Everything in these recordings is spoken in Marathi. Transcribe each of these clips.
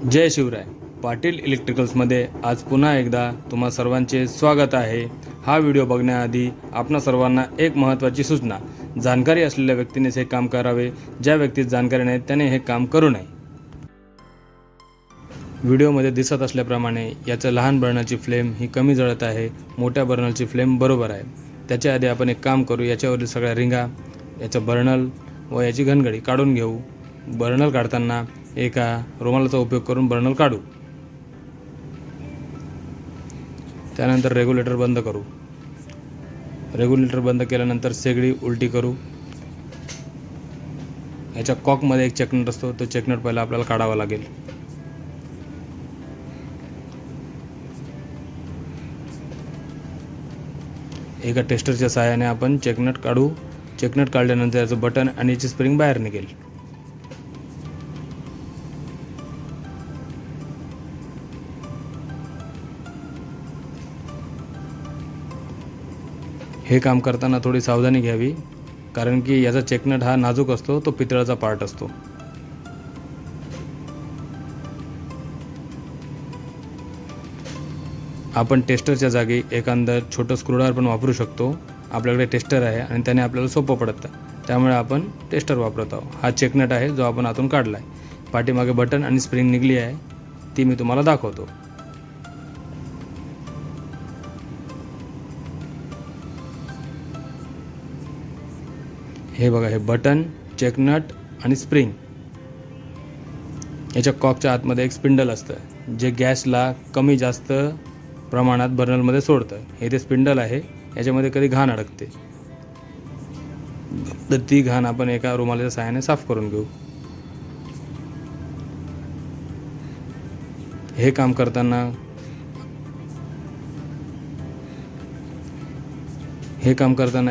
जय शिवराय. पाटील इलेक्ट्रिकल्समध्ये आज पुन्हा एकदा तुम्हा सर्वांचे स्वागत आहे. हा व्हिडिओ बघण्याआधी आपणा सर्वांना एक महत्त्वाची सूचना. जाणकारी असलेल्या व्यक्तीनेच हे काम करावे. ज्या व्यक्तीस जाणकारी नाही त्याने हे काम करू नये. व्हिडिओमध्ये दिसत असल्याप्रमाणे याचं लहान बर्नरची फ्लेम ही कमी जळत आहे, मोठ्या बर्नरची फ्लेम बरोबर आहे. त्याच्या आधी आपण एक काम करू. याच्यावरील सगळ्या रिंगा, याचं बर्नल व याची घनगडी काढून घेऊ. बर्नल काढताना एका रुमालाचा उपयोग करून बर्नल काढू. त्यानंतर रेग्युलेटर बंद करू. रेग्युलेटर बंद केल्यानंतर शेगडी उलटी करू. याच्या कॉकमध्ये एक चेकनट असतो, तो चेकनट पहिला आपल्याला काढावा लागेल. एका टेस्टरच्या सहाय्याने आपण चेकनट काढू. चेकनट काढल्यानंतर याचं बटन आणि याची स्प्रिंग बाहेर निघेल. हे काम करताना थोडी सावधानी घ्यावी, कारण की याचा चेकनट हा नाजूक असतो, तो पितळाचा पार्ट असतो. आपण टेस्टरच्या जागी एखादं छोटं स्क्रूड्रायव्हर पण वापरू शकतो. आपल्याकडे टेस्टर आहे आणि त्याने आपल्याला सोपं पडतं, त्यामुळे आपण टेस्टर वापरत आहोत. हा चेकनट आहे जो आपण आतून काढला आहे. पाठीमागे बटन आणि स्प्रिंग निघली आहे, ती मी तुम्हाला दाखवतो. हे बघा, हे बटन, चेकनट आणि स्प्रिंग. याच्या कॉकच्या आतमध्ये एक स्पिंडल असतं, जे गॅसला कमी जास्त प्रमाणात बर्नलमध्ये सोडतं. हे ते स्पिंडल आहे. याच्यामध्ये कधी घाण अडकते, तर ती घाण आपण एका रुमालाच्या सहाय्याने साफ करून घेऊ. हे काम करताना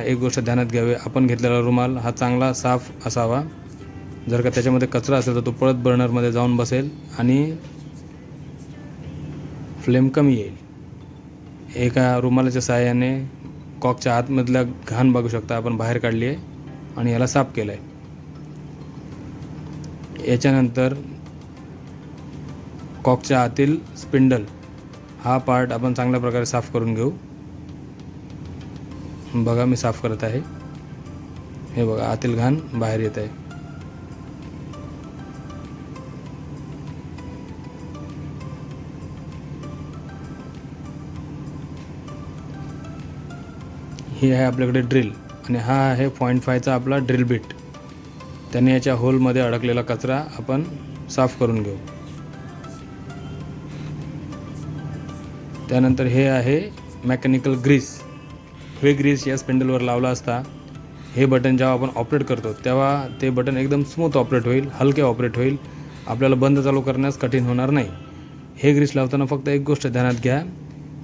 एक गोष्ट ध्यानात घ्यावी. आपण घेतलेला रुमाल हा चांगला साफ असावा. जर का त्याच्यामध्ये कचरा असेल तर तो पळत बर्नरमध्ये जाऊन बसेल आणि फ्लेम कमी येईल. एका रुमालाच्या सहाय्याने कॉकच्या आतमधल्या घाण बघू शकता आपण बाहेर काढली आहे आणि याला साफ केलं आहे. याच्यानंतर कॉकच्या आतील स्पिंडल हा पार्ट आपण चांगल्या प्रकारे साफ करून घेऊ. बघा, मी साफ करत आहे. हे बघा, आतील घाण बाहेर येत आहे. ही आहे आपल्याकडे ड्रिल आणि हा आहे 0.5चा आपला ड्रिल बिट. त्याने याच्या होलमध्ये अडकलेला कचरा आपण साफ करून घेऊ. त्यानंतर हे आहे मेकॅनिकल ग्रीस. हे ग्रीस या स्पिंडलवर लावला असता हे बटन जेव्हा आपण ऑपरेट करतो तेव्हा ते बटन एकदम स्मूथ ऑपरेट होईल, हलके ऑपरेट होईल. आपल्याला बंद चालू करण्यास कठीण होणार नाही. हे ग्रीस लावताना फक्त एक गोष्ट ध्यानात घ्या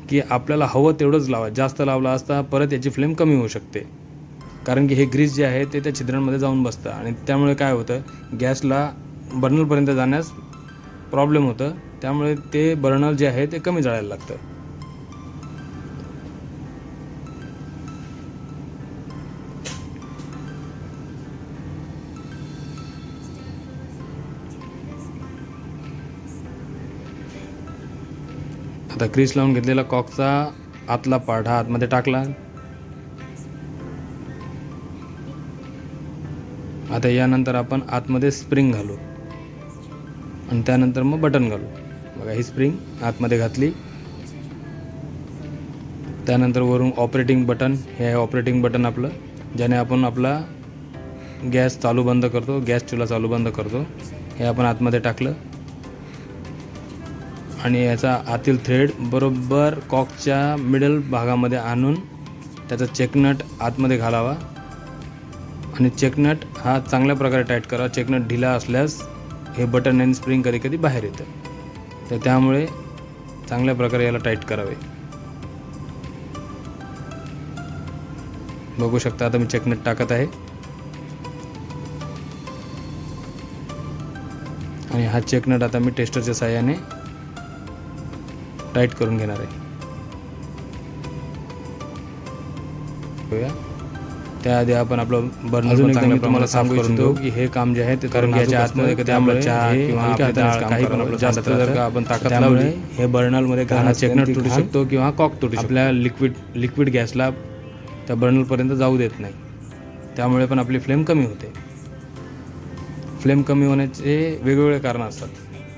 की आपल्याला हवं तेवढंच लावा. जास्त लावला असता परत याची फ्लेम कमी होऊ शकते, कारण की हे ग्रीस जे आहे ते त्या छिद्रांमध्ये जाऊन बसतं आणि त्यामुळे काय होतं, गॅसला बर्नलपर्यंत जाण्यास प्रॉब्लेम होतं. त्यामुळे ते बर्नल जे आहे ते कमी जळायला लागतं. आता ग्रीस लावून घेतलेला कॉकचा आतला पार्ट हा आतमध्ये टाकला. आता यानंतर आपण आतमध्ये स्प्रिंग घालू आणि त्यानंतर मग बटन घालू. बघा, ही स्प्रिंग आतमध्ये घातली. त्यानंतर वरून ऑपरेटिंग बटन. हे आहे ऑपरेटिंग बटन आपलं, ज्याने आपण आपला गॅस चालू बंद करतो, गॅस चुला चालू बंद करतो. हे आपण आतमध्ये टाकलं आणि याचा आतील थ्रेड बरोबर कॉकच्या मिडल भागामध्ये आणून त्याचा चेकनट आतमध्ये घालावा आणि चेकनट हा चांगल्या प्रकारे टाईट करा. चेकनट ढिला असल्यास हे बटन आणि स्प्रिंग कधी कधी बाहेर येतं, तर त्यामुळे चांगल्या प्रकारे याला टाईट करावे. बघू शकता, आता मी चेकनट टाकत आहे आणि हा चेकनट आता मी टेस्टरच्या साहाय्याने टाईट करून घेणार आहे. त्याआधी आपण आपलं बर्नर अजून एकदा मी तुम्हाला सांगू इच्छितो की हे काम जे आहे ते कारण याच्या आतमध्ये कधी आपलं चहा किंवा हलक्या हाताने काही पण आपलं जास्त जर का आपण ताकद लावली हे बर्नरमध्ये कारण चेकनट तुटू शकतो किंवा कॉक तुटू शकतो. आपल्या लिक्विड गॅसला त्या बर्नरपर्यंत जाऊ देत नाही, त्यामुळे पण आपली फ्लेम कमी होते. फ्लेम कमी होण्याचे वेगवेगळे कारणं असतात.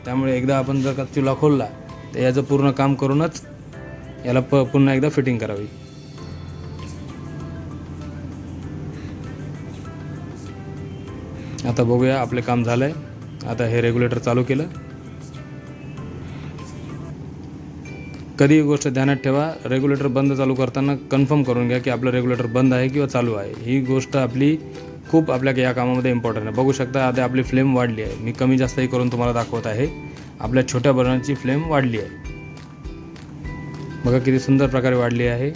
त्यामुळे एकदा आपण जर का चुला खोलला तर याचं पूर्ण काम करूनच याला पुन्हा एकदा फिटिंग करावी. आता बघूया आपले काम झालं आहे. आता हे रेग्युलेटर चालू केलं. कधी गोष्ट ध्यानात ठेवा, रेग्युलेटर बंद चालू करताना कन्फर्म करून घ्या की आपलं रेग्युलेटर बंद आहे किंवा चालू आहे. ही गोष्ट आपली खूप आपल्या या कामामध्ये इम्पॉर्टंट आहे. बघू शकता आता आपली फ्लेम वाढली आहे. मी कमी जास्तही करून तुम्हाला दाखवत आहे. आपल्या छोट्या बर्नरची फ्लेम वाढली आहे. बघा किती सुंदर प्रकारे वाढली आहे.